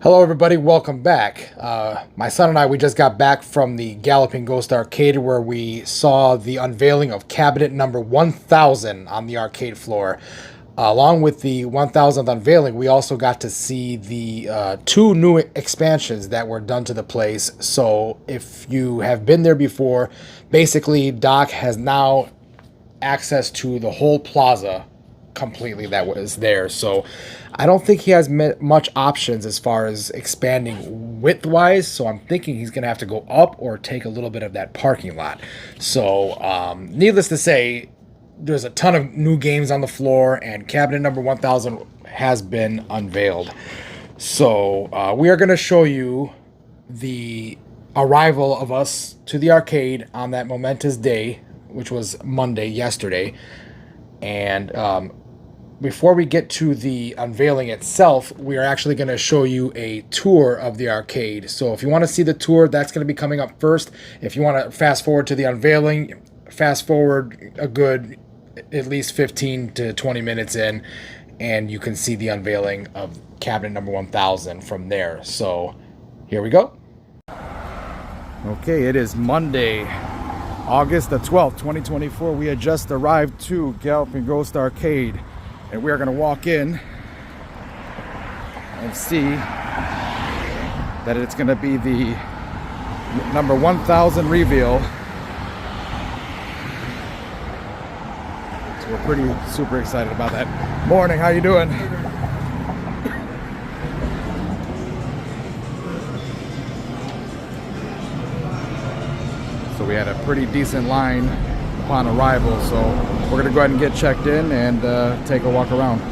Hello everybody, welcome back. My son and I, we just got back from the Galloping Ghost Arcade where we saw the unveiling of cabinet number 1000 on the arcade floor. Along with the 1000th unveiling, we also got to see the two new expansions that were done to the place. So if you have been there before, basically Doc has now access to the whole plaza completely that was there. So I don't think he has much options as far as expanding width-wise, so I'm thinking he's going to have to go up or take a little bit of that parking lot. So needless to say, there's a ton of new games on the floor, and cabinet number 1000 has been unveiled. So we are going to show you the arrival of us to the arcade on that momentous day, which was Monday, yesterday. And before we get to the unveiling itself, we are actually going to show you a tour of the arcade. So if you want to see the tour, that's going to be coming up first. If you want to fast forward to the unveiling, fast forward a good at least 15 to 20 minutes in, and you can see the unveiling of cabinet number 1000 from there. So here we go. Okay, it is Monday, August the 12th, 2024. We had just arrived to Galloping Ghost Arcade, and we are going to walk in and see that it's going to be the number 1000 reveal. So we're pretty super excited about that. Morning, how you doing? So we had a pretty decent line upon arrival, so we're gonna go ahead and get checked in and take a walk around.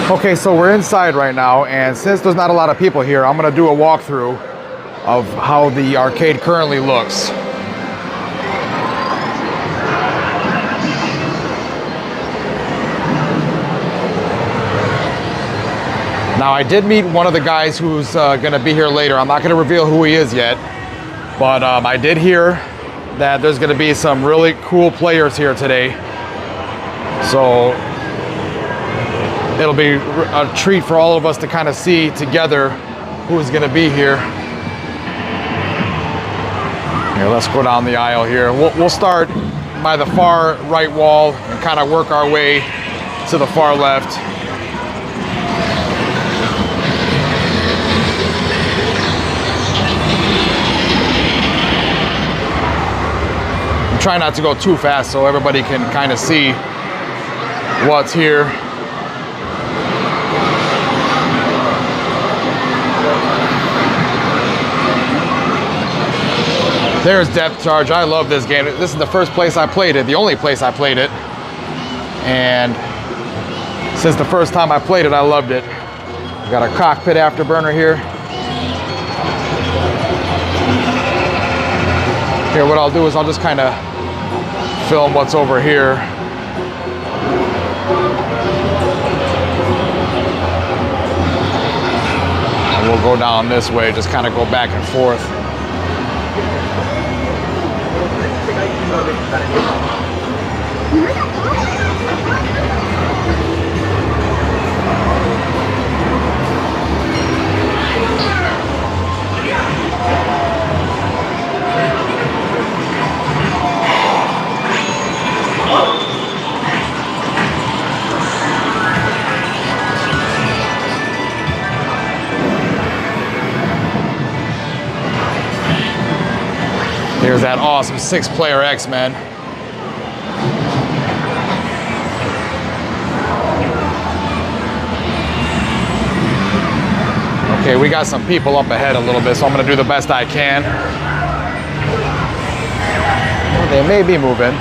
Okay, so we're inside right now, and since there's not a lot of people here, I'm gonna do a walkthrough of how the arcade currently looks. Now, I did meet one of the guys who's gonna be here later. I'm not gonna reveal who he is yet, but I did hear that there's going to be some really cool players here today. So it'll be a treat for all of us to kind of see together who's going to be here. Here, let's go down the aisle here. We'll start by the far right wall and kind of work our way to the far left. Try not to go too fast so everybody can kind of see what's here. There's Depth Charge. I love this game. This is the first place I played it, the only place I played it. And since the first time I played it, I loved it. We got a cockpit afterburner here. Here, what I'll do is I'll just kind of film what's over here. And we'll go down this way, just kind of go back and forth. Here's that awesome 6-player X-Men. Okay, we got some people up ahead a little bit, so I'm gonna do the best I can. Well, they may be moving.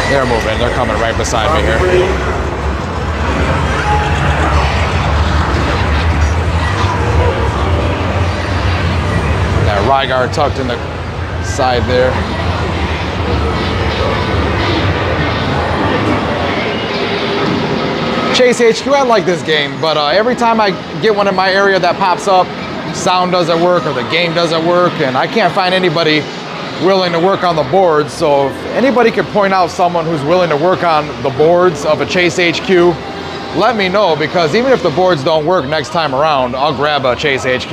They're moving, they're coming right beside me here. Rygar tucked in the side there. Chase HQ, I like this game, but every time I get one in my area that pops up, sound doesn't work or the game doesn't work, and I can't find anybody willing to work on the boards. So if anybody could point out someone who's willing to work on the boards of a Chase HQ, let me know, because even if the boards don't work next time around, I'll grab a Chase HQ.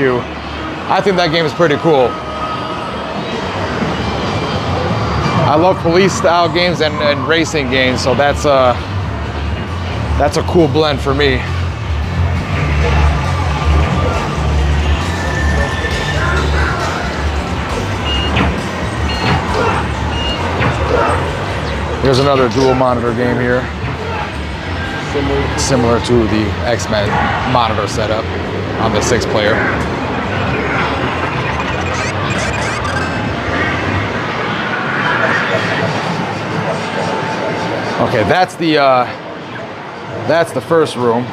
I think that game is pretty cool. I love police style games and racing games, so that's a cool blend for me. Here's another dual monitor game here. Similar to the X-Men monitor setup on the 6-player. Okay, that's the first room.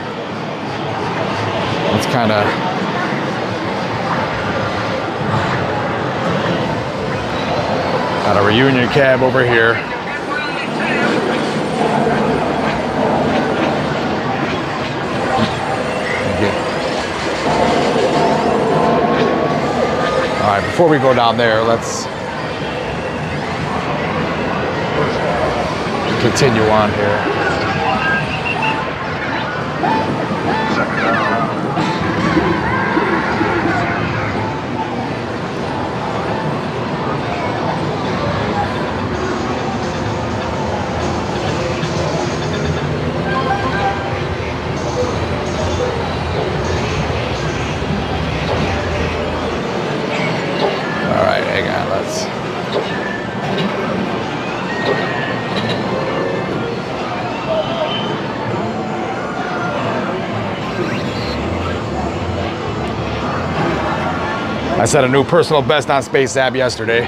It's kind of got a reunion cab over here. All right, before we go down there, let's continue on here. All right, hang on, let's. I set a new personal best on Space App yesterday.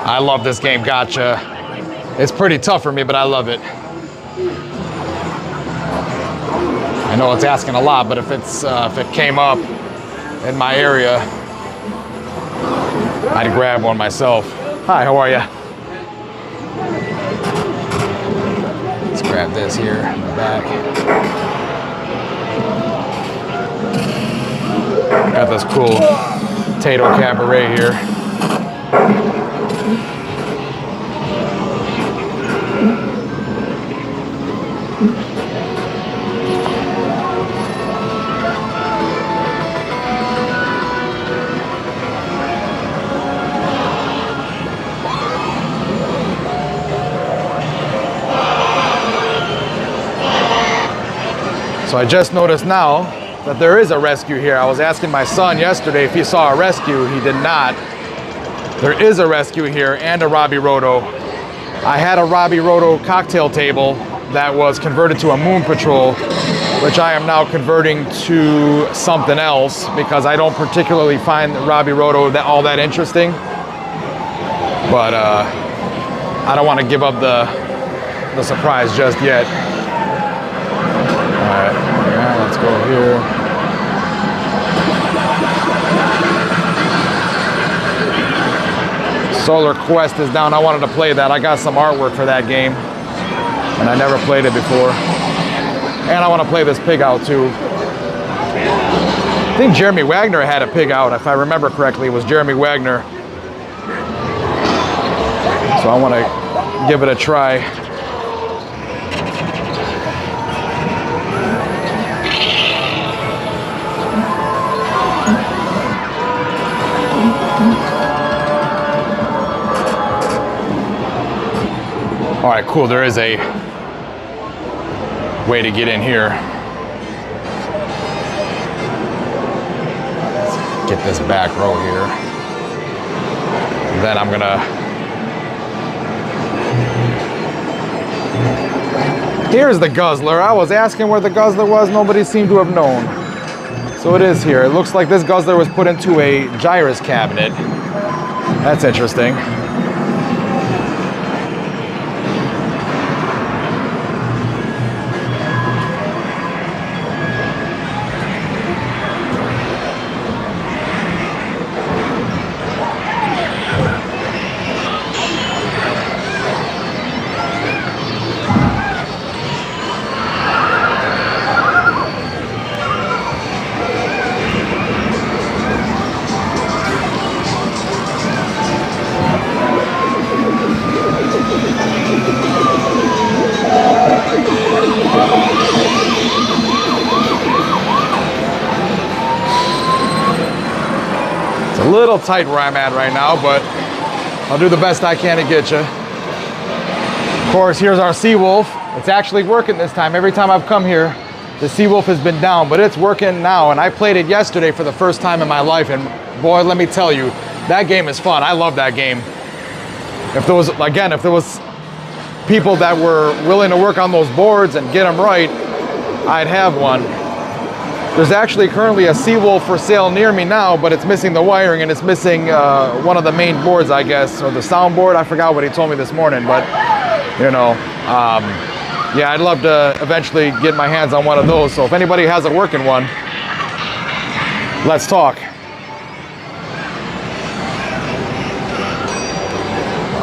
I love this game, Gotcha. It's pretty tough for me, but I love it. I know it's asking a lot, but if it came up in my area, I'd grab one myself. Hi, how are you? Let's grab this here in the back. Got this cool potato cabaret here. So I just noticed now that there is a rescue here. I was asking my son yesterday if he saw a rescue. He did not. There is a rescue here and a Robbie Roto. I had a Robbie Roto cocktail table that was converted to a Moon Patrol, which I am now converting to something else because I don't particularly find Robbie Roto all that interesting. But I don't want to give up the surprise just yet. All right, yeah, let's go here. Solar Quest is down. I wanted to play that. I got some artwork for that game, and I never played it before. And I want to play this pig out too. I think Jeremy Wagner had a pig out, if I remember correctly. It was Jeremy Wagner. So I want to give it a try. All right, cool. There is a way to get in here. Let's get this back row here. And then I'm gonna. Here's the guzzler. I was asking where the guzzler was. Nobody seemed to have known. So it is here. It looks like this guzzler was put into a gyrus cabinet. That's interesting. A little tight where I'm at right now, but I'll do the best I can to get you. Of course, here's our Seawolf. It's actually working this time. Every time I've come here, the Seawolf has been down, but it's working now. And I played it yesterday for the first time in my life, and boy, let me tell you, that game is fun. I love that game. If there was, again, if there was people that were willing to work on those boards and get them right, I'd have one. There's actually currently a Seawolf for sale near me now, but it's missing the wiring and it's missing one of the main boards, I guess, or the soundboard. I forgot what he told me this morning, but you know, yeah, I'd love to eventually get my hands on one of those. So if anybody has a working one, let's talk.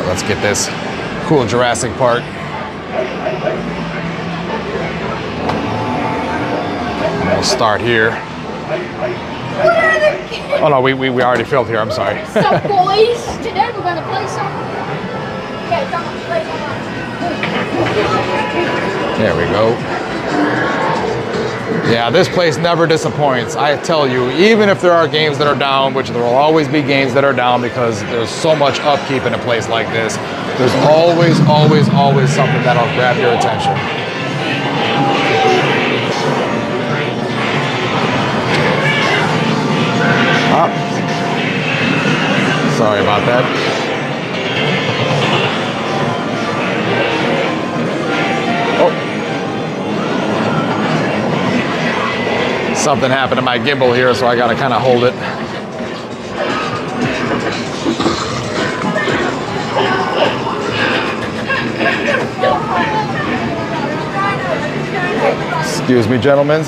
Let's get this cool Jurassic part. We'll start here. Oh no, we already filmed here, I'm sorry. So boys, today we're gonna play some. Okay, come on, play some. There we go. Yeah, this place never disappoints. I tell you, even if there are games that are down, which there will always be games that are down because there's so much upkeep in a place like this, there's always, always, always something that'll grab your attention. Oh. Sorry about that. Oh. Something happened to my gimbal here, so I gotta kind of hold it. Excuse me, gentlemen.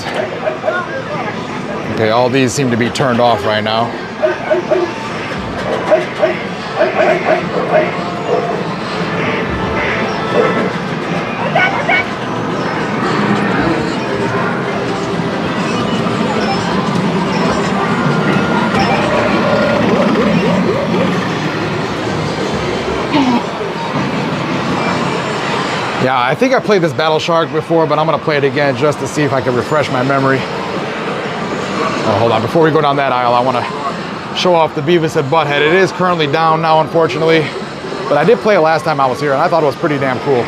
Okay, all these seem to be turned off right now. Yeah, I think I played this Battle Shark before, but I'm gonna play it again just to see if I can refresh my memory. Oh, hold on, before we go down that aisle, I wanna show off the Beavis and Butthead. It is currently down now, unfortunately, but I did play it last time I was here, and I thought it was pretty damn cool.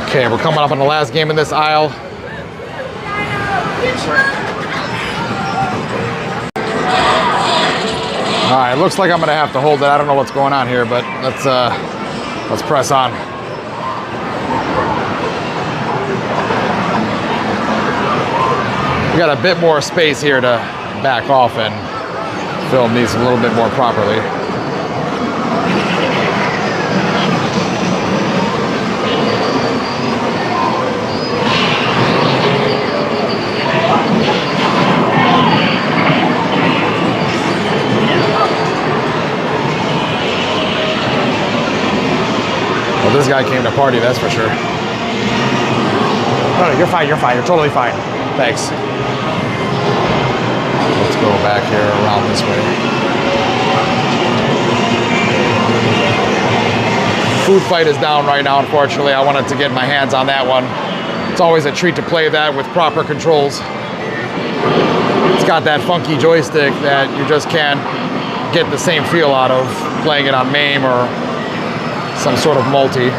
Okay, we're coming up on the last game in this aisle. All right, looks like I'm gonna have to hold it. I don't know what's going on here, but let's press on. We got a bit more space here to back off and film these a little bit more properly. Well, this guy came to party, that's for sure. No, you're fine, you're totally fine. Thanks. Let's go back here around this way. Food Fight is down right now, unfortunately. I wanted to get my hands on that one. It's always a treat to play that with proper controls. It's got that funky joystick that you just can't get the same feel out of playing it on MAME or some sort of multi.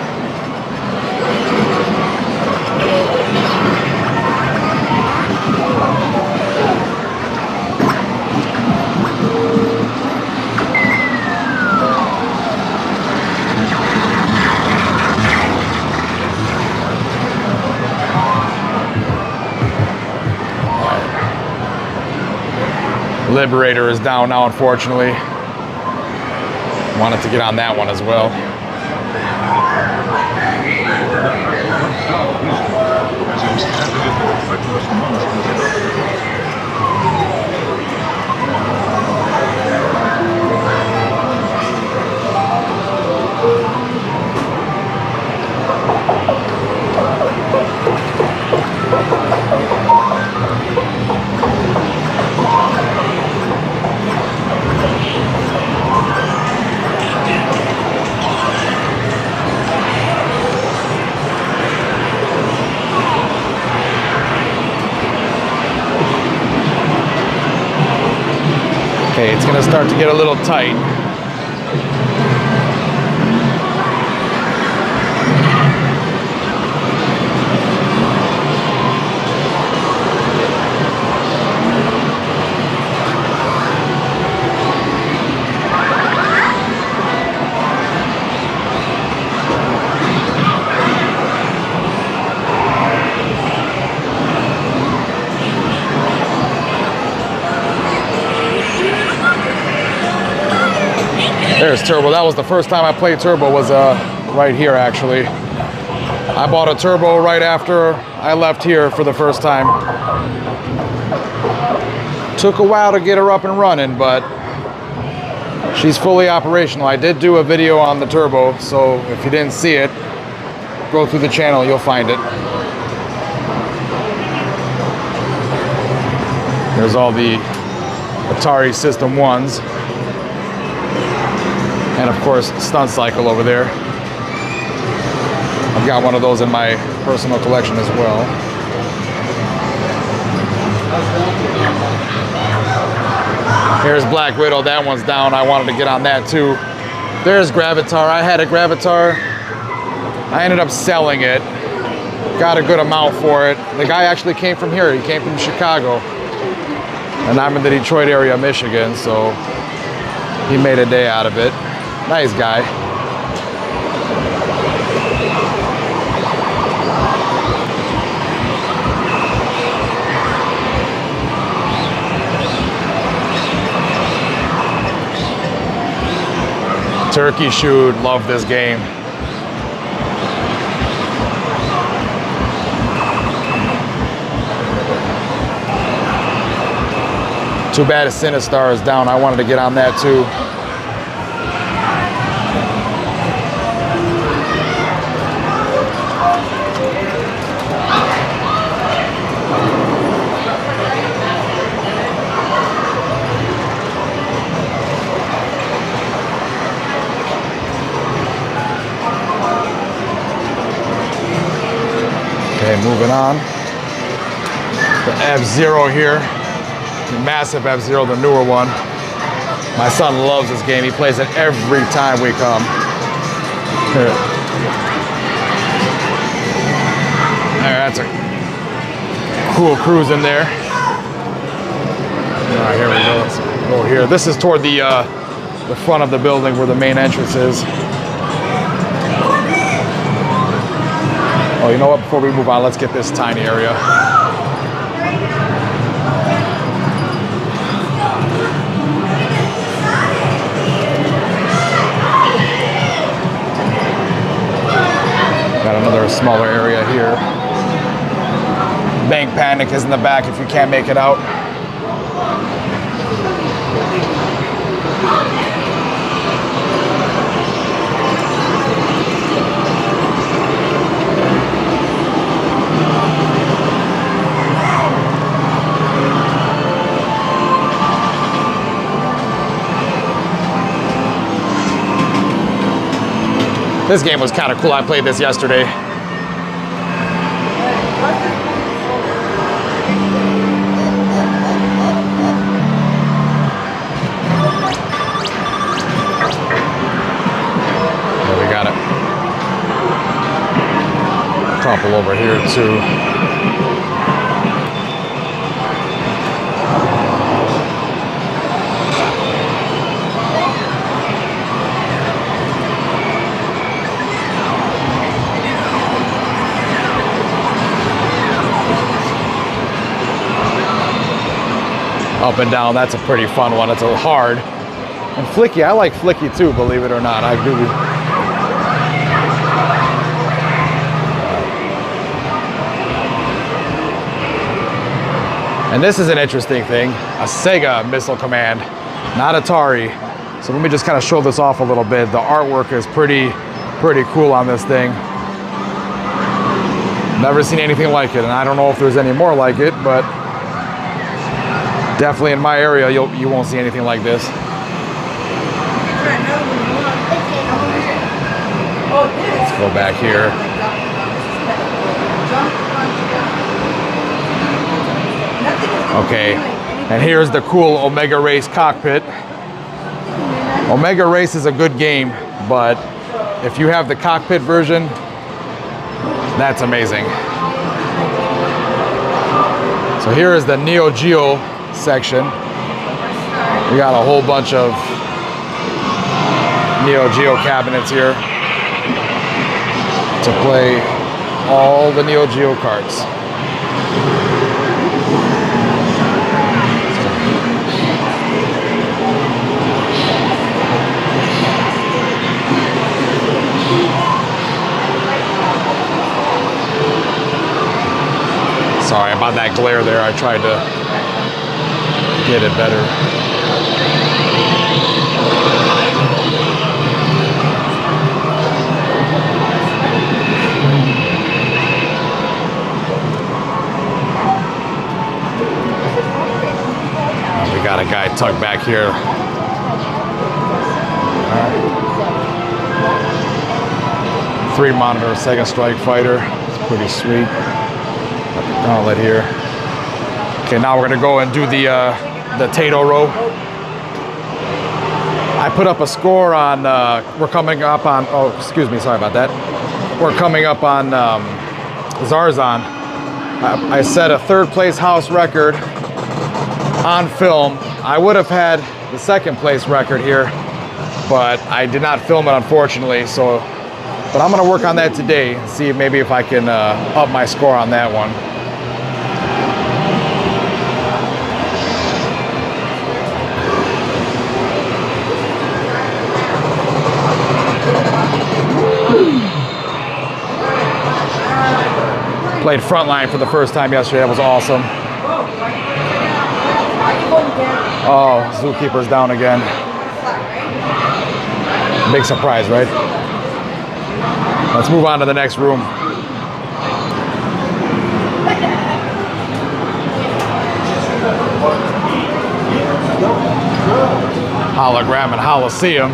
Liberator is down now, unfortunately. Wanted to get on that one as well. Okay, it's gonna start to get a little tight. There's turbo. That was the first time I played turbo, was right here actually. I bought a turbo right after I left here for the first time. Took a while to get her up and running, but she's fully operational. I did do a video on the turbo, so if you didn't see it, go through the channel, you'll find it. There's all the Atari System 1s. And of course, Stunt Cycle over there. I've got one of those in my personal collection as well. Here's Black Widow, that one's down. I wanted to get on that too. There's Gravatar. I had a Gravatar. I ended up selling it. Got a good amount for it. The guy actually came from here. He came from Chicago. And I'm in the Detroit area, Michigan, so he made a day out of it. Nice guy. Turkey Shoot, love this game. Too bad Sinistar is down. I wanted to get on that too. Okay, moving on. The F-Zero here. The massive F-Zero, the newer one. My son loves this game. He plays it every time we come. Here. That's a cool cruise in there. All right, here we go. Let's go here. This is toward the front of the building where the main entrance is. Oh, you know what? Before we move on, let's get this tiny area. Got another smaller area here. Bank Panic is in the back if you can't make it out. This game was kind of cool. I played this yesterday. There we got it. Couple over here too. Up and down, that's a pretty fun one. It's a hard. And Flicky, I like Flicky too, believe it or not. I do. And this is an interesting thing, a Sega Missile Command, not Atari. So let me just kind of show this off a little bit. The artwork is pretty cool on this thing. Never seen anything like it, and I don't know if there's any more like it, but definitely in my area, you won't see anything like this. Let's go back here. Okay, And here's the cool Omega Race cockpit. Omega Race is a good game, but if you have the cockpit version, that's amazing. So here is the Neo Geo section. We got a whole bunch of Neo Geo cabinets here to play all the Neo Geo carts. Sorry about that glare there. I tried to get it better. We got a guy tucked back here. All right. 3 monitor, second strike fighter. It's pretty sweet. Outlet here. Okay, now we're gonna go and do the Tato row. I put up a score on. We're coming up on. Oh, excuse me. Sorry about that. We're coming up on Zarzan. I set a 3rd place house record on film. I would have had the 2nd place record here, but I did not film it, unfortunately. So, but I'm gonna work on that today and see maybe if I can up my score on that one. Played Frontline for the first time yesterday. That was awesome. Oh, Zookeeper's down again. Big surprise, right? Let's move on to the next room. Hologram and Holoseum.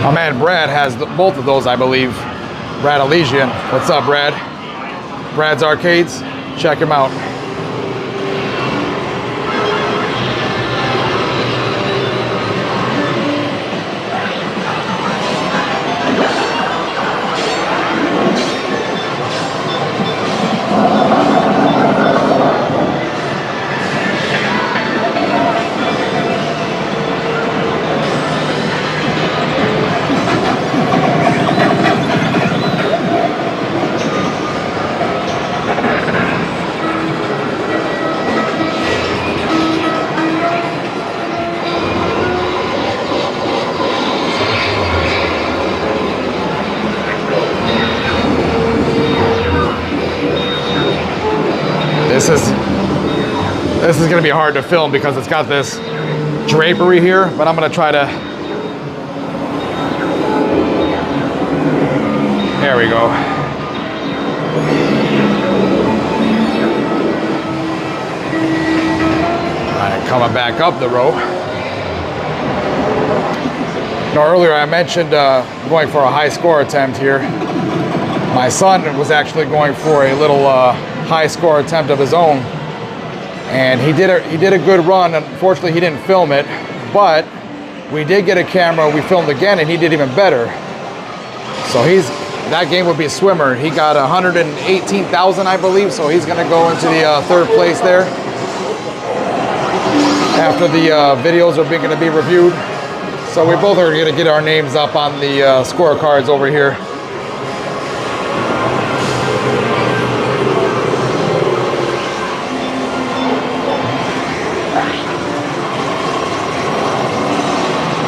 My man Brad has both of those, I believe. Brad Elysian. What's up, Brad? Brad's Arcades. Check him out. This is gonna be hard to film because it's got this drapery here, but I'm gonna try to. There we go. All right, coming back up the row. Now, earlier I mentioned going for a high score attempt here. My son was actually going for a little high score attempt of his own, and he did a good run. Unfortunately, he didn't film it, but we did get a camera. We filmed again, and he did even better. So that game would be a swimmer. He got 118,000, I believe. So he's going to go into the 3rd place there after the videos are going to be reviewed. So we both are going to get our names up on the scorecards over here.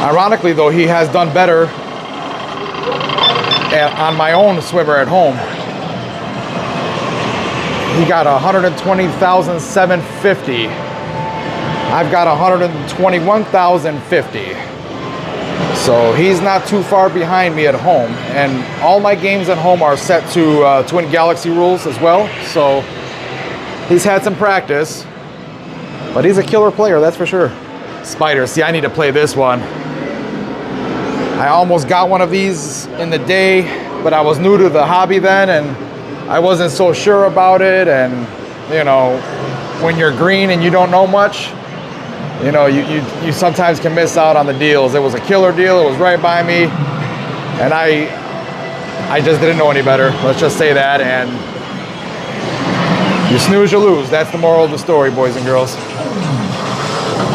Ironically, though, he has done better on my own swimmer at home. He got 120,750. I've got 121,050. So he's not too far behind me at home. And all my games at home are set to Twin Galaxy rules as well. So he's had some practice, but he's a killer player, that's for sure. Spider, see, I need to play this one. I almost got one of these in the day, but I was new to the hobby then, and I wasn't so sure about it, and you know, when you're green and you don't know much, you know, you sometimes can miss out on the deals. It was a killer deal. It was right by me, and I just didn't know any better. Let's just say that. And you snooze, you lose. That's the moral of the story, boys and girls.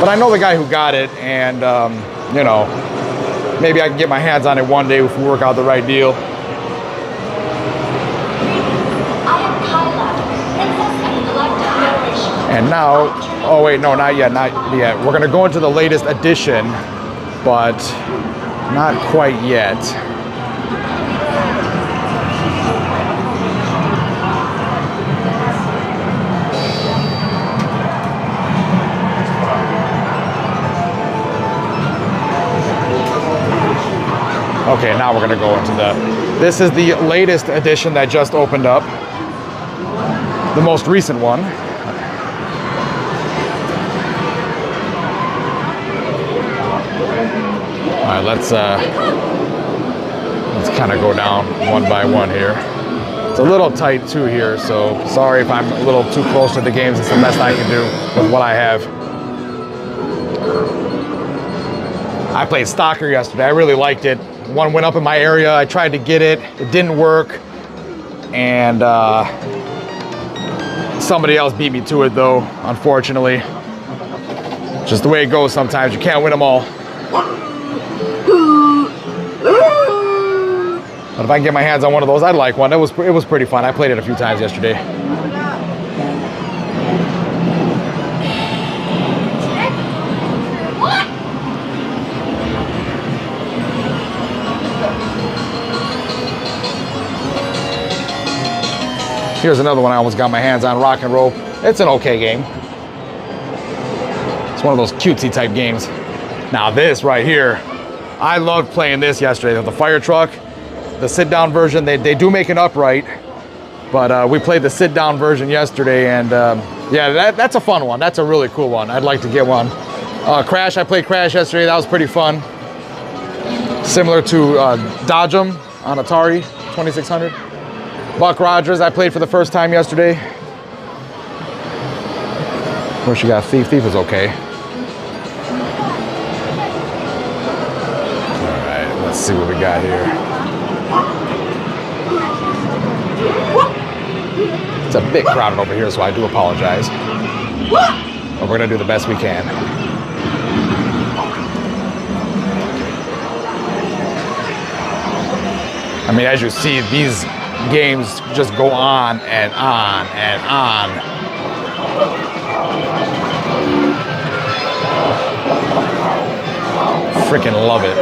But I know the guy who got it, and you know, maybe I can get my hands on it one day if we work out the right deal. And now, oh wait, no, not yet, not yet. We're gonna go into the latest edition, but not quite yet. Okay, now we're gonna go into this is the latest edition that just opened up. The most recent one. All right, let's kind of go down one by one here. It's a little tight too here, so sorry if I'm a little too close to the games. It's the best I can do with what I have. I played Stalker yesterday. I really liked it. One went up in my area. I tried to get it. It didn't work, and somebody else beat me to it though, unfortunately. Just the way it goes sometimes. You can't win them all. But if I can get my hands on one of those, I'd like one. It was pretty fun. I played it a few times yesterday. Here's another one I almost got my hands on, Rock and Roll. It's an okay game. It's one of those cutesy type games. Now this right here, I loved playing this yesterday. The fire truck, the sit down version, they do make it upright, but we played the sit down version yesterday, and yeah, that's a fun one. That's a really cool one. I'd like to get one. Crash, I played Crash yesterday. That was pretty fun. Similar to Dodge 'em on Atari 2600. Buck Rogers, I played for the first time yesterday. Of course, you got Thief. Thief is okay. All right, let's see what we got here. It's a bit crowded over here, so I do apologize. But we're gonna do the best we can. I mean, as you see, these games just go on and on and on. Freaking love it.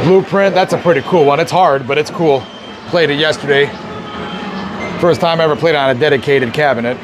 Blueprint, that's a pretty cool one. It's hard, but it's cool. Played it yesterday. First time I ever played on a dedicated cabinet.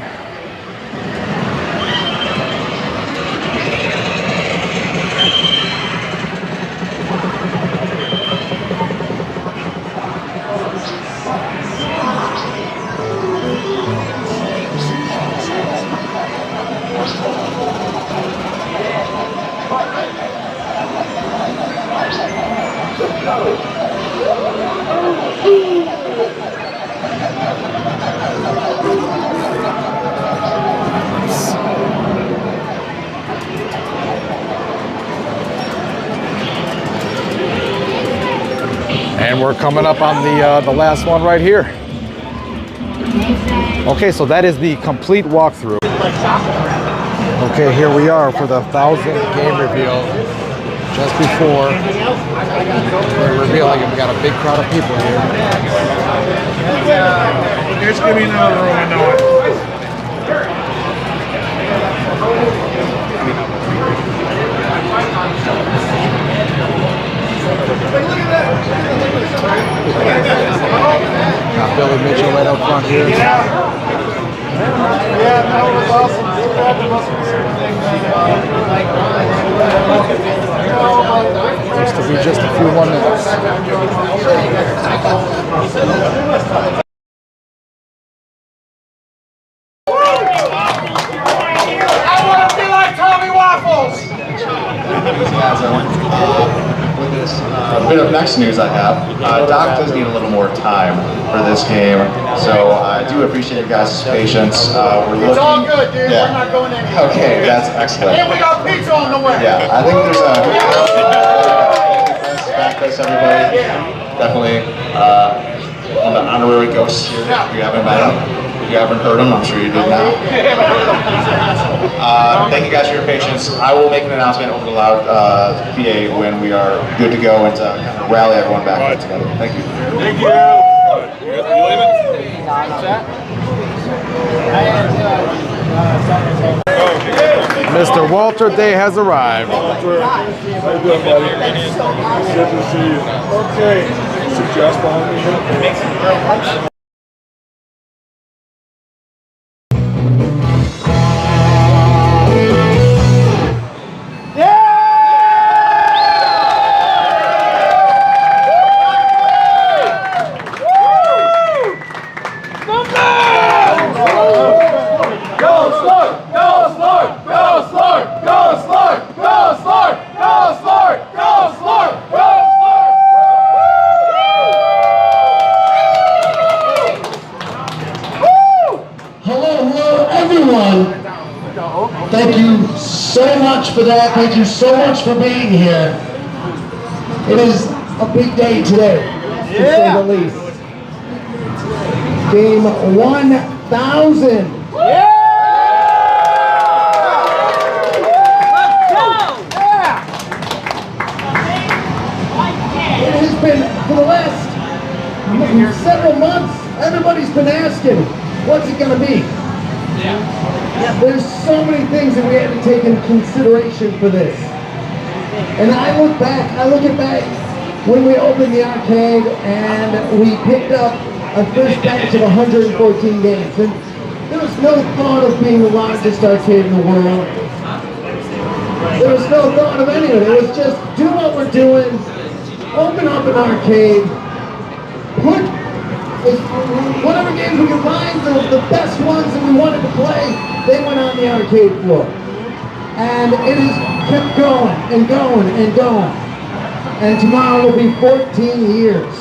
And we're coming up on the last one right here. Okay, so that is the complete walkthrough. Okay, here we are for the 1,000th game reveal. Just before we're revealing it, we got a big crowd of people here. There's gonna be another room, I know it. Got Billy Mitchell right up front here. Yeah, that was awesome. Used to be just a few 1 minutes. with this bit of next news I have, Doc does need a little more time for this game, so I do appreciate you guys' patience. We're looking. It's all good, dude. Yeah. We're not going anywhere. Okay, that's excellent. And we got pizza on the way. Yeah, I think there's a. Back this, everybody. Definitely one of the honorary ghosts here. If you haven't met him, if you haven't heard him, I'm sure you did now. Thank you guys for your patience. I will make an announcement over the loud PA when we are good to go and to kind of rally everyone back together. Thank you. Thank you. Mr. Walter Day has arrived. How you doing, buddy? Good to see you. Okay. Suggest behind me here. Thank you so much for that. Thank you so much for being here. It is a big day today, to say the least. Game 1000. It has been, for the last several months, everybody's been asking, what's it going to be? There's so many things that we had to take into consideration for this. And I look back when we opened the arcade and we picked up our first batch of 114 games. And there was no thought of being the largest arcade in the world. There was no thought of any of it. It was just do what we're doing, open up an arcade, put whatever games we could find, the best ones that we wanted to play, they went on the arcade floor. And it has kept going and going and going. And tomorrow will be 14 years.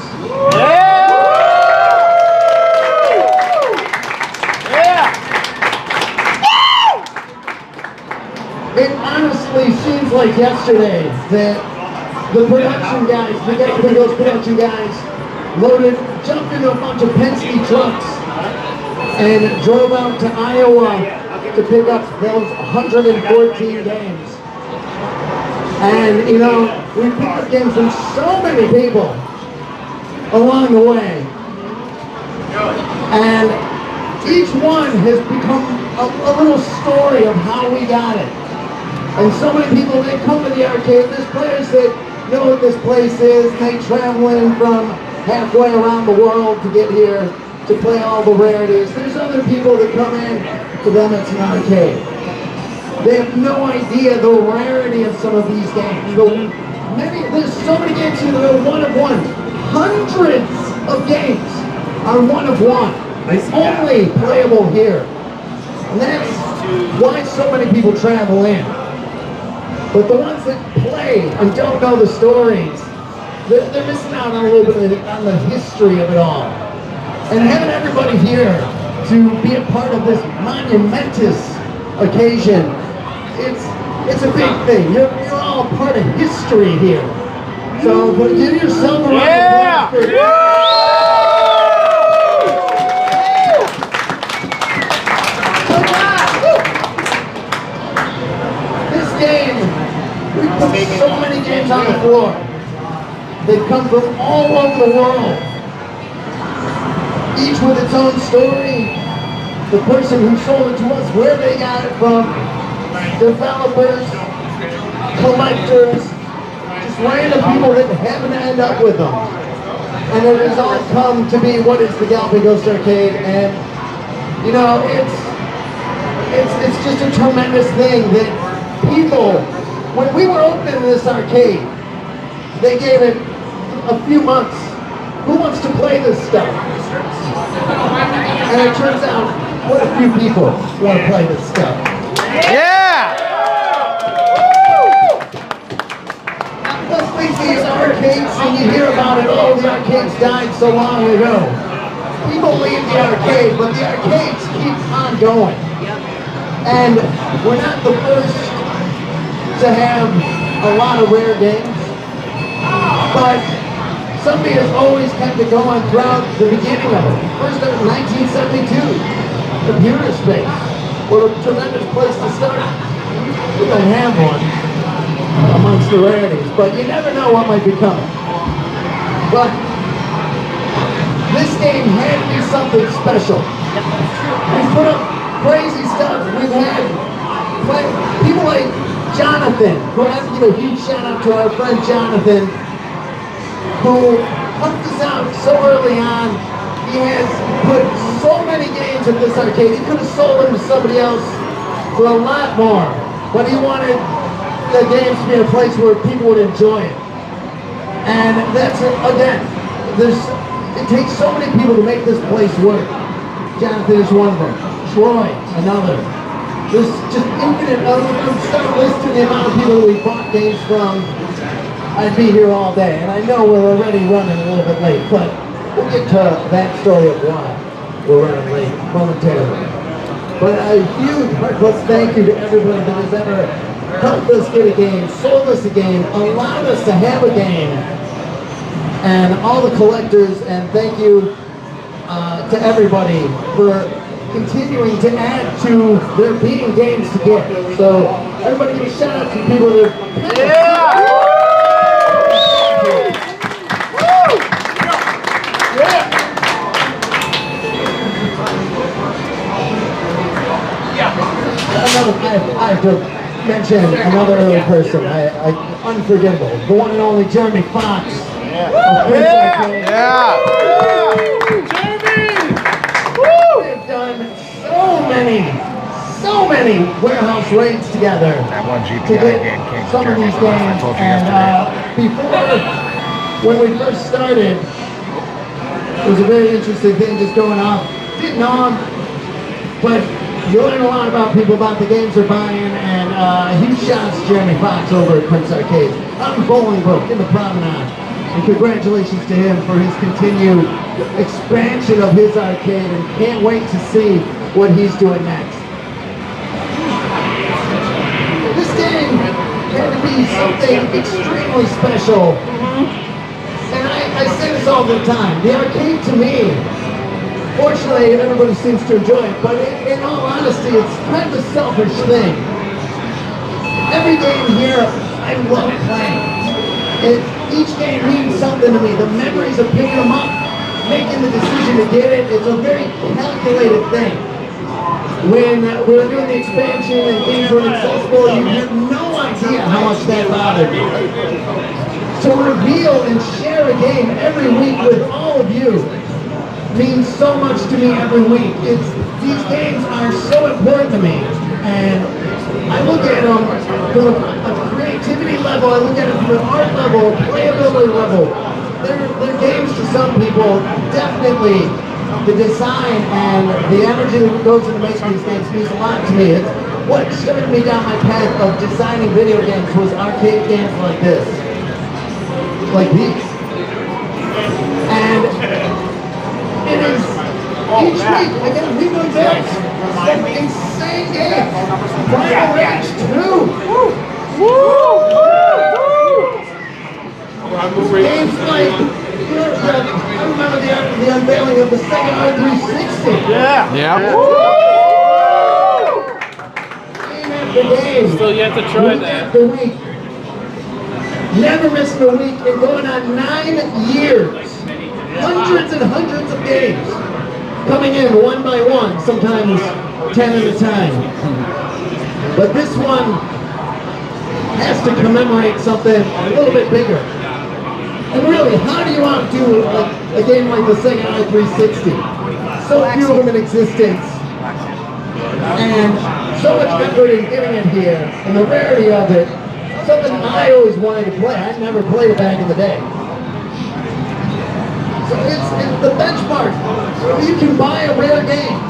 It honestly seems like yesterday that the production guys, the Galloping Ghost production guys, jumped into a bunch of Penske trucks and drove out to Iowa to pick up those 114 games. And you know, we picked up games from so many people along the way. And each one has become a little story of how we got it. And so many people, they come to the arcade, there's players that know what this place is, they travel in from halfway around the world to get here to play all the rarities. There's other people that come in, to them it's an arcade. They have no idea the rarity of some of these games. There's so many games here that are one of one. Hundreds of games are one of one. Only playable here. And that's why so many people travel in. But the ones that play and don't know the stories, they're missing out on a little bit on the history of it all. And having everybody here to be a part of this monumentous occasion, it's a big thing. You're all a part of history here. So give yourself a round of applause. This game, we put so many games on the floor. They come from all over the world, each with its own story. The person who sold it to us, where they got it from, developers, collectors, just random people that happen to end up with them. And it has all come to be what is the Galloping Ghost Arcade. And you know, it's just a tremendous thing that people, when we were opening this arcade, they gave it a few months. Who wants to play this stuff? And it turns out, what a few people want to play this stuff. Yeah! But died so long ago. People leave the arcade, but the arcades keep on going. And we're not the first to have a lot of rare games, but somebody has always kept it going throughout the beginning of it. First it was 1972, computer space. What a tremendous place to start. We don't have one amongst the rarities, but you never know what might be coming. But this game had to be something special. We put up crazy stuff. We've had people like Jonathan, who has to give a huge shout out to our friend Jonathan, who helped us out so early on. He has put so many games at this arcade. He could have sold them to somebody else for a lot more, but he wanted the games to be a place where people would enjoy it. And that's, again, it takes so many people to make this place work. Jonathan is one of them. Troy, another. There's just infinite other. Start listing the amount of people that we bought games from. I'd be here all day, and I know we're already running a little bit late, but we'll get to that story of why we're running late momentarily. But a huge heartfelt thank you to everybody that has ever helped us get a game, sold us a game, allowed us to have a game, and all the collectors, and thank you to everybody for continuing to add to there being games to get. So everybody give a shout out to people that I have to mention another early person, unforgettable, the one and only Jeremy Fox. They've done so many warehouse raids together to get some of these games. And before, when we first started, it was a very interesting thing just going off. Didn't know them, but you learn a lot about people, about the games they're buying, and huge shouts to Jeremy Fox over at Prince Arcade, out in Bolingbrook, in the Promenade. And congratulations to him for his continued expansion of his arcade, and can't wait to see what he's doing next. This game had to be something extremely special. And I say this all the time, the arcade to me, fortunately, everybody seems to enjoy it, but in all honesty, it's kind of a selfish thing. Every game here, I love playing. Each game means something to me. The memories of picking them up, making the decision to get it, it's a very calculated thing. When we were doing the expansion and games were accessible, you have no idea how much that bothered me. To reveal and share a game every week with all of you means so much to me every week. These games are so important to me, and I look at them from a creativity level, I look at them from an art level, a playability level. They're games to some people. Definitely the design and the energy that goes into making these games means a lot to me. It's what started me down my path of designing video games was arcade games like this. Like these. And it is each week, again, we know this. Some insane games. Primal Rage 2. Games like, I remember the unveiling of the second R360. Game after game. Still yet to try week that. After week. Never missing a week, and going on 9 years. Hundreds and hundreds of games coming in one by one, sometimes 10 at a time. But this one has to commemorate something a little bit bigger. And really, how do you outdo a game like the Sega i360? So few of them in existence, and so much effort in getting it here, and the rarity of it. Something I always wanted to play. I never played it back in the day. So it's the benchmark. You can buy a rare game,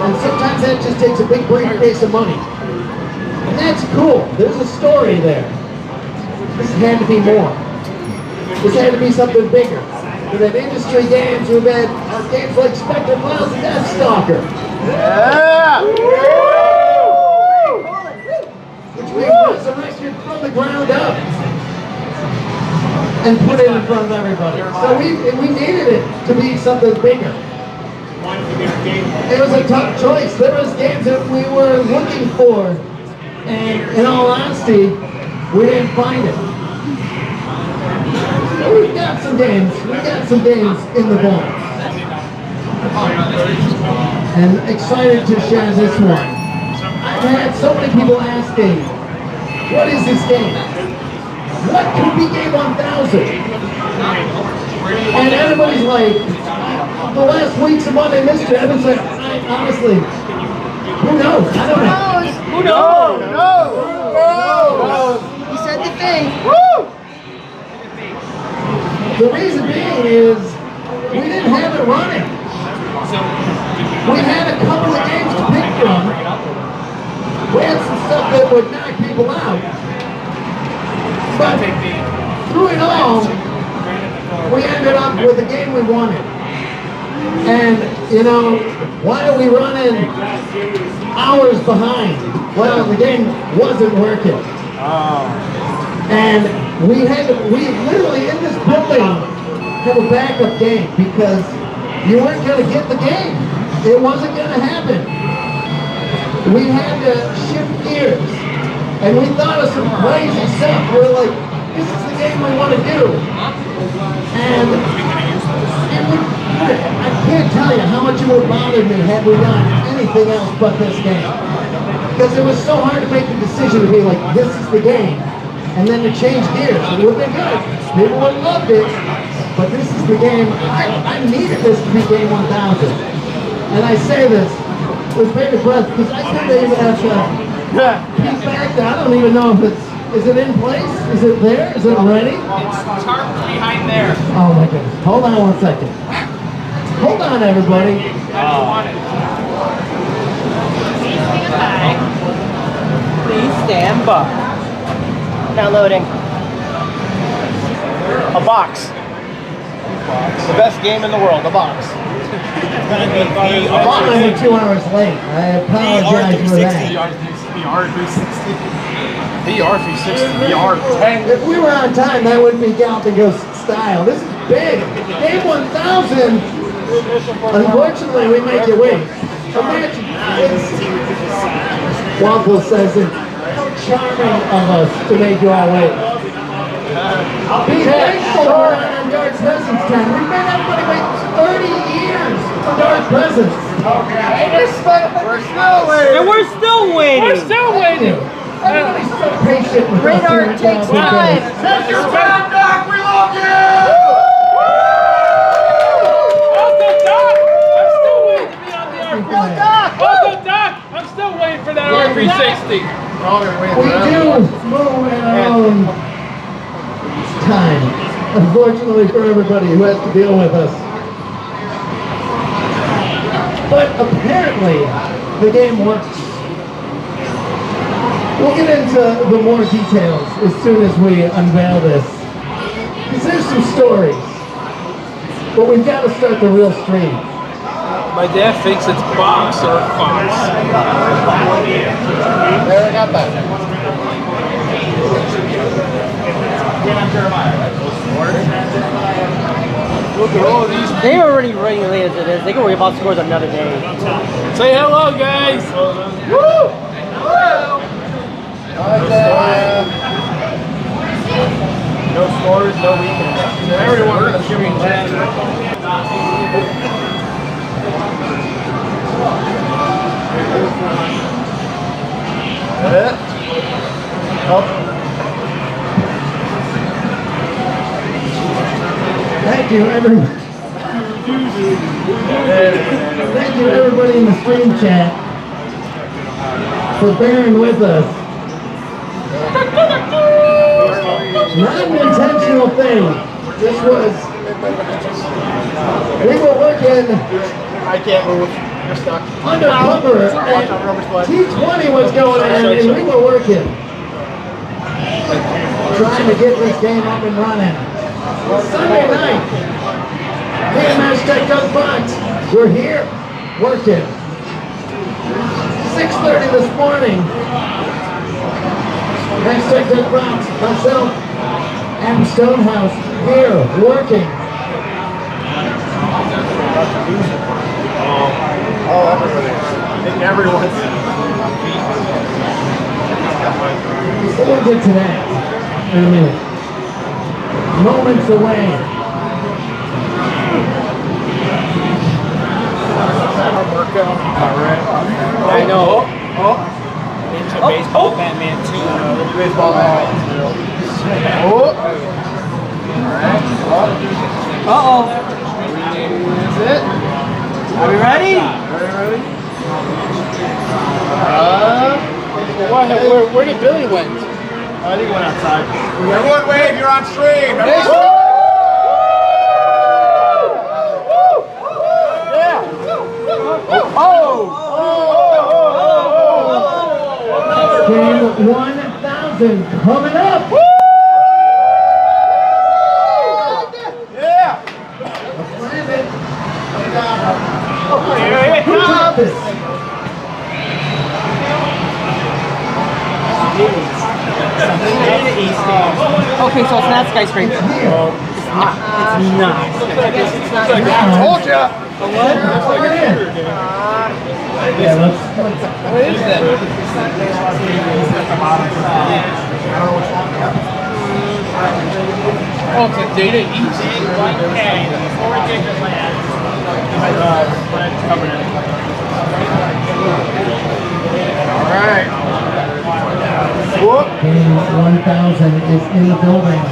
and sometimes that just takes a big briefcase of money. And that's cool. There's a story there. This had to be more. This had to be something bigger. We've had industry games. We've had games like Spectre Files and Death Stalker. Yeah! Which we resurrected from the ground up and put it in front of everybody. So we needed it to be something bigger. It was a tough choice. There was games that we were looking for, and in all honesty, we didn't find it. So we've got some games. We've got some games in the vault. And excited to share this one. I've had so many people asking, what is this game? What could be Game 1000? And everybody's like, the last weeks of Monday Mystery, I've been saying, honestly, who knows? I don't know. Who knows? He said the thing. Woo! The reason being is we didn't have it running. We had a couple of games to pick from. We had some stuff that would knock people out. But through it all, we ended up with the game we wanted. And, you know, why are we running hours behind? Well, the game wasn't working. And we literally in this building have a backup game because you weren't going to get the game. It wasn't going to happen. We had to shift gears. And we thought of some crazy stuff. We're like, this is the game we want to do. And I can't tell you how much it would bother me had we done anything else but this game. Because it was so hard to make the decision to be like, this is the game. And then to change gears. It would have been good. People would have loved it. But this is the game. I needed this to be Game 1000. And I say this with bated breath because I couldn't even have to peek back there. I don't even know if is it in place? Is it there? Is it ready? It's tarped behind there. Oh my goodness. Hold on one second. Hold on, everybody. Please stand by. Now loading. A box. The best game in the world, a box. I'm only 2 hours late. I apologize for that. If we were on time, that would be Galloping Ghost style. This is big. Game 1000. Unfortunately, we make you wait. Imagine Waffle says it. How charming of us to make you all wait. Be thankful we're on Dark Presence time. We've made everybody wait 30 years for Dark Presence. We're still waiting. And we're still waiting. We're still waiting. Everybody's so patient with us Radar here at takes Galloping time. Ghost. Take your time back. We love you. Uncle Doc, I'm still waiting to be on the RV. Uncle Doc, I'm still waiting for that RV60. We do move in our own time, unfortunately for everybody who has to deal with us. But apparently, the game works. We'll get into the more details as soon as we unveil this. Because there's some stories. But we've got to start the real stream. My dad thinks it's box or fox. There, I got that. Look at all these. They were already running late as it is. They can worry about scores another day. Say hello, guys. Woo! Hello. No scores, no weekends. Everyone on the screen chat. Thank you, everyone. Thank you, everybody in the stream chat, for bearing with us. Not an intentional thing. This was. We were working. I can't move. You're stuck. Undercover, and T20 was going on, and we were working. Trying to get this game up and running. Sunday night, Hey, hashtag Doug Fox. We're here, working. 6:30 this morning. Hashtag Doug Fox, myself, and Stonehouse here, working. Oh, everybody. I think everyone's. We'll get to that in a minute. Moments away. I know. Into baseball Batman 2. Baseball Batman 2. Uh-oh. Is it? Are we ready? Where did Billy went? I think he went outside. Everyone wave, you're on stream. Game 1,000 coming up. Yeah. Who got this? Okay, so it's not skyscraper. It's not. I told ya. Yeah, let's What is that? Oh, it's a data east. All right. Game 1,000 is in the building.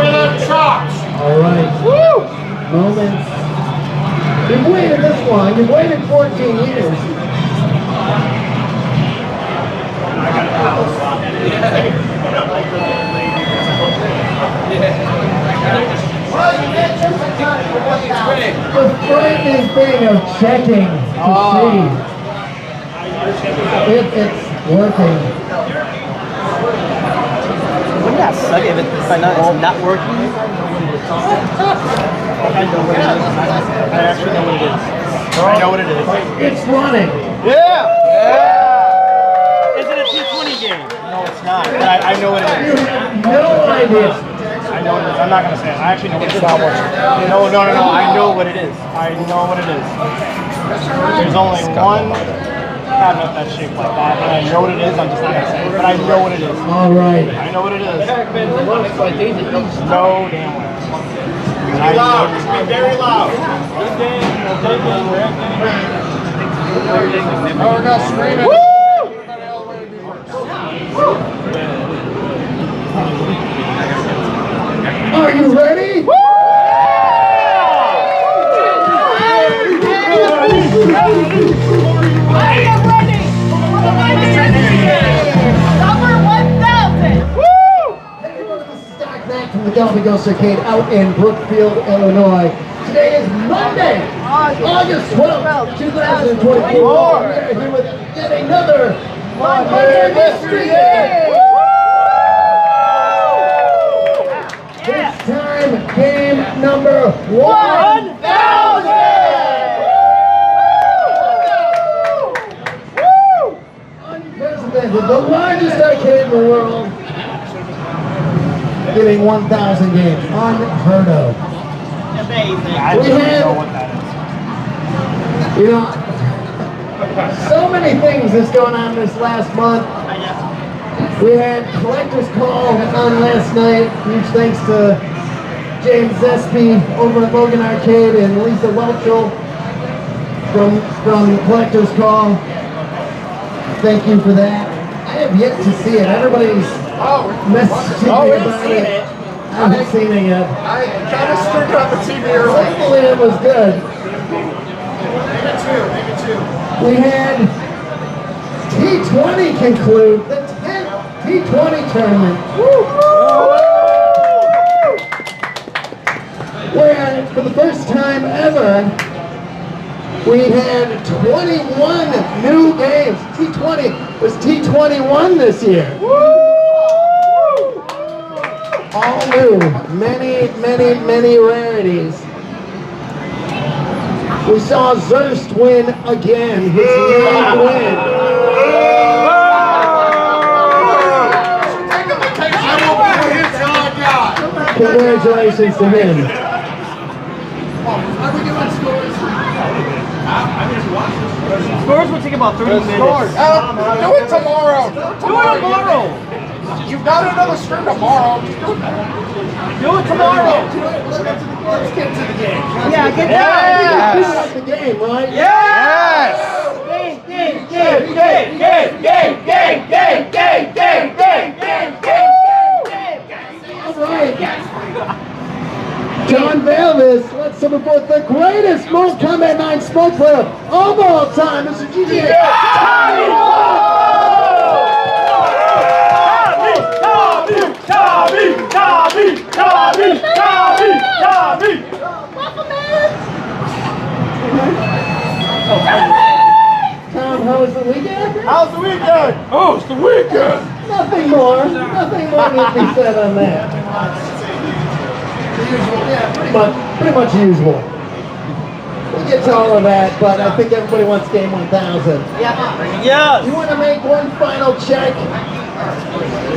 All right. Woo! Moments. You've waited this long. You've waited 14 years. The frightening thing of checking to see if it's working. Wouldn't that suck if it's not working? I actually know what it is. I know what it is. It's running. Yeah. Is it a T20 game? No, it's not. But I know what it You is. have no idea. I know what it is. I'm not going to say it. I actually know what it is. No. I know what it is. I know what it is. There's only one cabinet that's shaped like that, and I know what it is. I'm just not going to say it. But I know what it is. All right. I know what it is. No damn way. Be loud. Be very loud. Oh, we're not screaming. Are you ready? I am ready for the 19th number 1,000. Hey everyone, this is Doc Mack from the Galloping Ghost Arcade out in Brookfield, Illinois. Today is Monday, August 12th, 2024. We are here with yet another 100 Mystery Game. This time, game number 1,000. Unprecedented, the largest arcade in the world, getting 1,000 games, unheard of. I We don't had- know what that is. You know, so many things that's going on this last month. We had Collector's Call on last night. Huge thanks to James Zespi over at Logan Arcade and Lisa Welchel from Collector's Call. Thank you for that. I have yet to see it. Everybody's messaging me about it. I haven't seen it yet. I kind of stuck on the TV early. Hopefully it was good. Maybe two. We had T20 conclude the 10th T20 tournament. Where for the first time ever, we had 21 new games. T20 was T21 this year. All new, many rarities. We saw Zurst win again, his 9th win. Congratulations to him. Scores will take about 30 minutes. Do it tomorrow. Do it tomorrow. You've got another stream tomorrow. Do it tomorrow. Let's get to the game. Yeah, get Yes. down. The game, right? Yes! All right. To unveil this, let's support the greatest Mortal Kombat 9 smoke player of all time, Mr. GG. Tom, how was the weekend? How's the weekend? Oh, it's the weekend. Nothing more needs to be said on that. Pretty much usual. We'll get to all of that, but I think everybody wants game 1000. Yes. You want to make one final check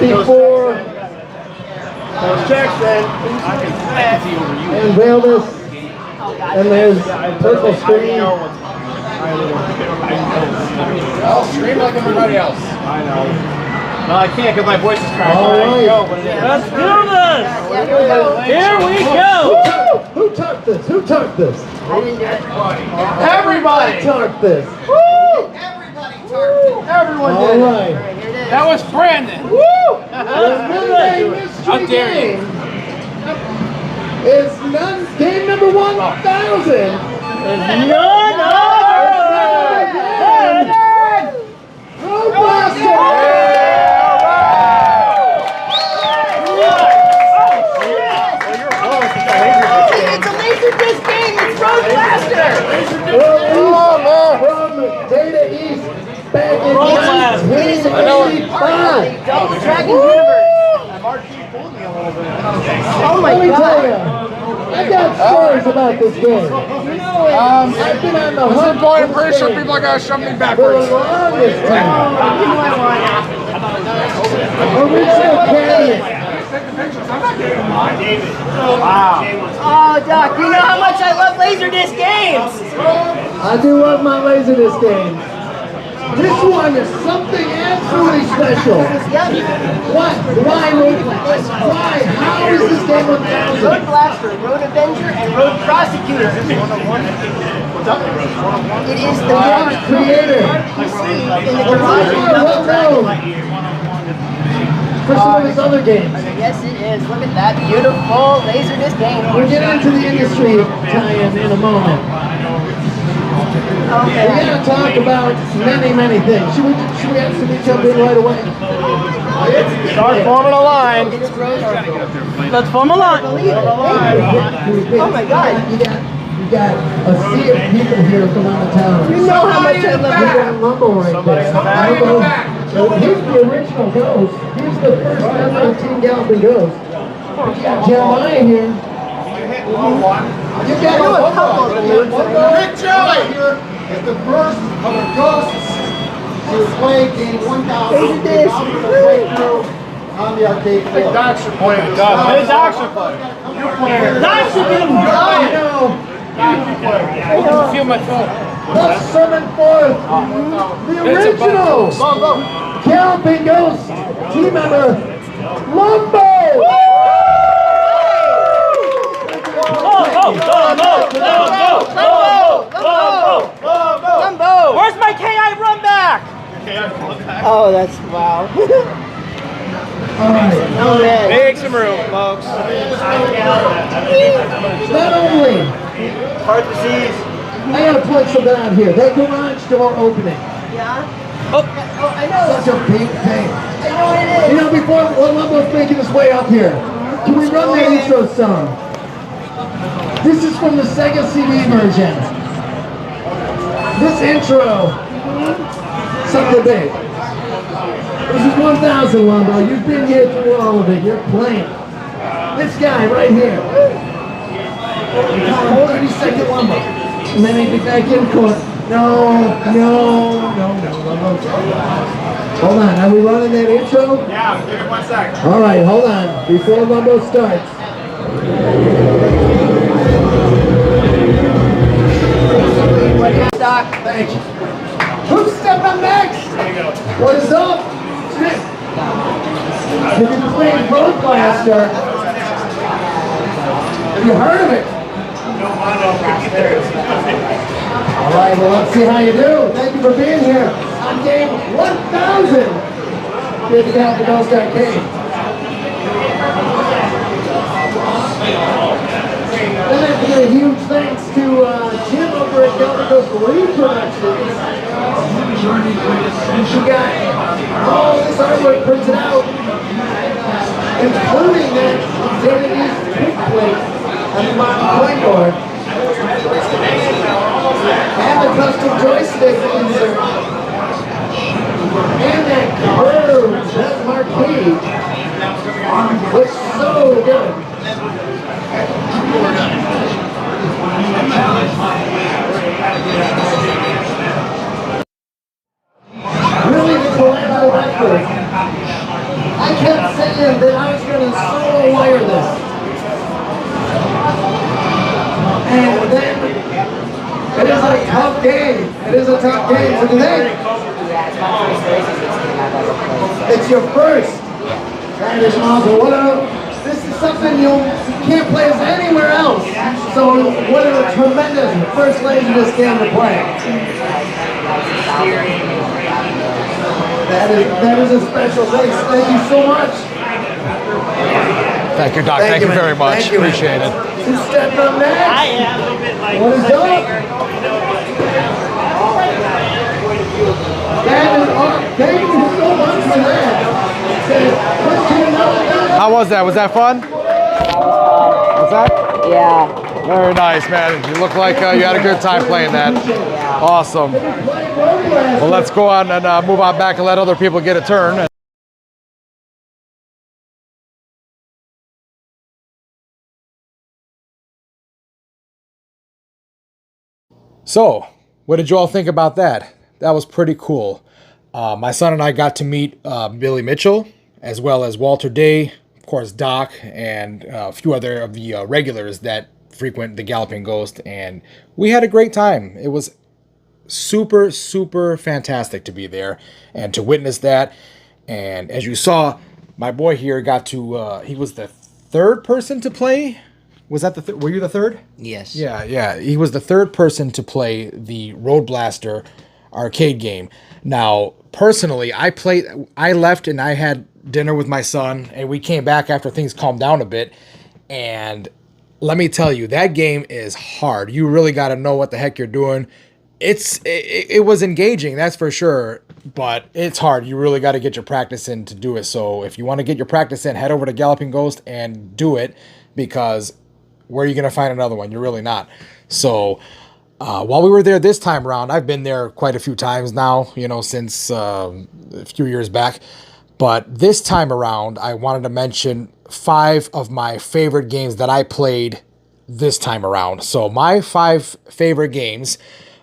before Those checks then. unveil this? And there's purple screen. I'll stream like everybody else. I know. No, I can't because my voice is cracked. All right. Let's do this. Here we go. Who tucked this? Who tucked this? Everybody! Tucked this. Everyone All did. right. That was Brandon. The Monday mystery game is game number 1000. None Road Blaster. It's a laser disc game. It's Road Blaster. From Data East back in 1985. Double Dragon Universe. Oh my Let me tell God. you, I got stories about this game. I've been on the hunt Boy, I'm for pretty this sure game people are gonna shove me for the backwards. longest time. Original Canyon. Wow. Oh, Doc, you know how much I love Laserdisc games. I do love my Laserdisc games. This one is something absolutely special. What? Why Road Blaster? Why? How is this game 1000? Road Blaster, Road Avenger, and Road Prosecutor. It is the one Creator. you see in the Well garage of Double Dragon. known for some of his other games. Yes, it is. Look at that beautiful Laserdisc game. We'll get into the industry tie-in in a moment. We're Okay. going to talk about many things. Should we jump in right away? Start forming a line. It's Road Let's form a line. Oh my God. You got a sea of people here from out of town. You know how much I love You got Lumbo right there. Lumbo. Here's the original Ghost. Here's the first member of Team Galloping Ghost. You got Jeremiah here. You got Rick Jelly here is the first of the ghosts to play game 1000 on the arcade floor. Doc should play. Hey, Doc should play. Doc should be the I know. Feel my phone. Let's summon forth the original Galloping Ghost team member, Lumbo! Lumbo! Where's my KI run back? Oh, that's wow. All right. Oh man. Make some room, folks. Not only Heart disease. I gotta point something out here. That garage door opening. Yeah? Oh, I know. Such a big thing. I know what it is. You know, before Lumbo's making his way up here, can we run that intro song? This is from the Sega CD version. This intro, something big. This is 1000, Lumbo. You've been here through all of it. You're playing. This guy right here. We call him 30-second Lumbo. And then he'd be back in court. No, Lumbo. Hold on, are we running that intro? Yeah, give it 1 sec. All right, hold on. Before Lumbo starts. Doc. Thank you. Who's stepping next? What is up? Have you been playing Road Blaster? Have you heard of it? All right, well, let's see how you do. Thank you for being here on game 1000 here at the Galloping Ghost Arcade. Then I have to give a huge thanks to Jim over at Galloping Ghost Reproductions. She got all this artwork printed out, including that Identity's pick plate on the bottom coin board. And the custom joystick insert. And that curved, that marquee. Looks so good. Really the collateral record. I kept saying that I was going to solo wire this. And then it is a tough game. It is a tough game. So today, it's your first. That is awesome. This is something you can't play this anywhere else. So what a tremendous first Laserdisc game to play. That is a special thanks. Thank you so much. Thank you, Doc. Thank you very much. Thank you. Appreciate it. Who's stepping up next? I am a little bit like. What is up? That is awesome. Thank you so much for that. How was that? Was that fun? What's that? Yeah. Very nice, man. You look like you had a good time playing that. Awesome. Well, let's go on and move on back and let other people get a turn. So, what did you all think about that? That was pretty cool. My son and I got to meet Billy Mitchell, as well as Walter Day, of course Doc, and a few other of the regulars that frequent the Galloping Ghost, and we had a great time. It was super, super fantastic to be there and to witness that. And as you saw, my boy here got to, he was the third person to play. Was that the were you the third? Yes. Yeah. He was the third person to play the Road Blaster arcade game. Now, personally, I left and I had dinner with my son, and we came back after things calmed down a bit. And let me tell you, that game is hard. You really got to know what the heck you're doing. It was engaging, that's for sure, but it's hard. You really got to get your practice in to do it. So if you want to get your practice in, head over to Galloping Ghost and do it, because where are you going to find another one? You're really not. So while we were there this time around, I've been there quite a few times now, since a few years back. But this time around, I wanted to mention 5 of my favorite games that I played this time around. So my 5 favorite games,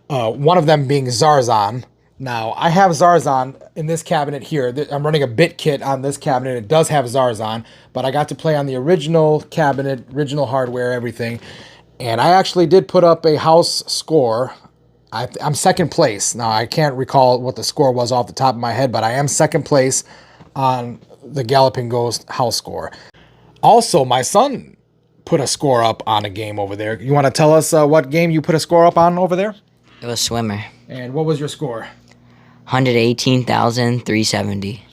one of them being Zarzan. Now, I have Zarzan in this cabinet here. I'm running a bit kit on this cabinet. It does have Zarzan, but I got to play on the original cabinet, original hardware, everything. And I actually did put up a house score. I'm second place. Now, I can't recall what the score was off the top of my head, but I am second place on the Galloping Ghost house score. Also, my son put a score up on a game over there. You want to tell us what game you put a score up on over there? It was Swimmer. And what was your score? 118,370.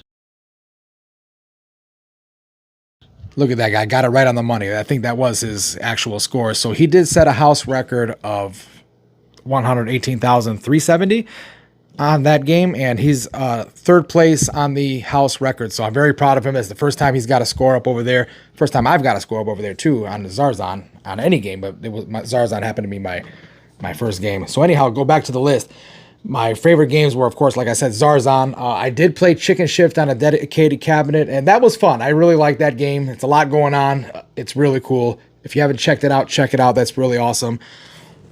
Look at that guy. Got it right on the money. I think that was his actual score. So he did set a house record of 118,370 on that game, and he's third place on the house record. So I'm very proud of him. It's the first time he's got a score up over there. First time I've got a score up over there too on the Zarzan on any game, but it was Zarzan happened to be my first game. So anyhow, go back to the list. My favorite games were, of course, like I said, Zarzan. I did play Chicken Shift on a dedicated cabinet, and that was fun. I really like that game. It's a lot going on. It's really cool. If you haven't checked it out, check it out. That's really awesome.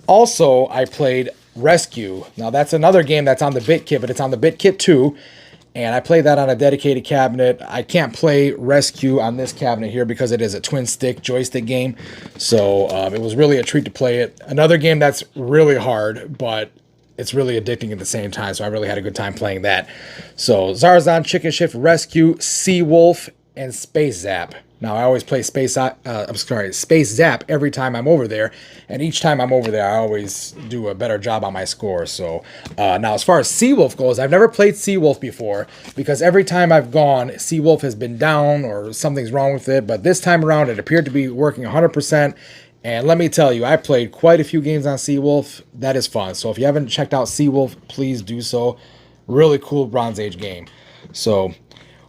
Also, I played Rescue. Now, that's another game that's on the BitKit, but it's on the BitKit too, and I played that on a dedicated cabinet. I can't play Rescue on this cabinet here because it is a twin-stick joystick game, so it was really a treat to play it. Another game that's really hard, but it's really addicting at the same time, so I really had a good time playing that. So, Zarzan, Chicken Shift, Rescue, Seawolf, and Space Zap. Now, I always play Space Zap every time I'm over there, and each time I'm over there, I always do a better job on my score. So, now as far as Seawolf goes, I've never played Seawolf before, because every time I've gone, Seawolf has been down, or something's wrong with it, but this time around, it appeared to be working 100%, and let me tell you, I played quite a few games on Seawolf. That is fun. So if you haven't checked out Seawolf, please do so. Really cool Bronze Age game. So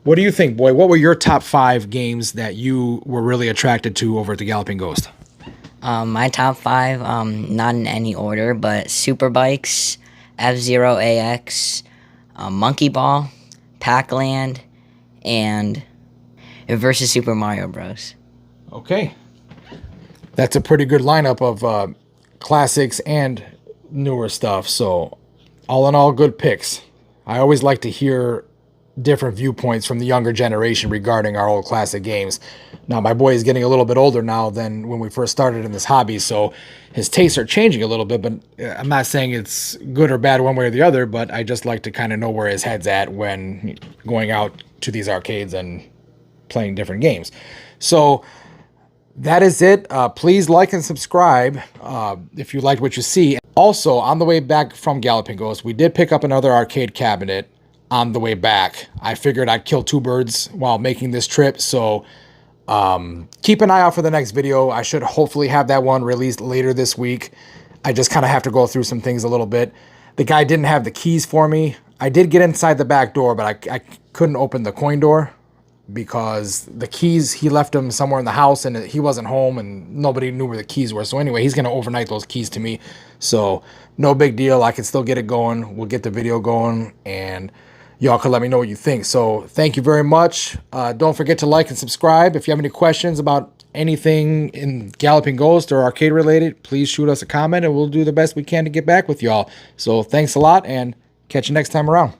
what do you think, boy? What were your top 5 games that you were really attracted to over at the Galloping Ghost? My top 5, not in any order, but Super Bikes, F-Zero AX, Monkey Ball, Pac-Land, and versus Super Mario Bros. Okay. That's a pretty good lineup of classics and newer stuff. So all in all, good picks. I always like to hear different viewpoints from the younger generation regarding our old classic games. Now, my boy is getting a little bit older now than when we first started in this hobby, so his tastes are changing a little bit, but I'm not saying it's good or bad one way or the other, but I just like to kind of know where his head's at when going out to these arcades and playing different games. So that is it. Please like and subscribe if you liked what you see. Also, on the way back from Galloping Ghost, we did pick up another arcade cabinet on the way back. I figured I'd kill 2 birds while making this trip, so keep an eye out for the next video. I should hopefully have that one released later this week. I just kind of have to go through some things a little bit. The guy didn't have the keys for me. I did get inside the back door, but I couldn't open the coin door, because the keys, he left them somewhere in the house and he wasn't home and nobody knew where the keys were. So anyway, he's going to overnight those keys to me. So no big deal. I can still get it going. We'll get the video going and y'all can let me know what you think. So thank you very much. Don't forget to like and subscribe. If you have any questions about anything in Galloping Ghost or arcade related, please shoot us a comment and we'll do the best we can to get back with y'all. So thanks a lot and catch you next time around.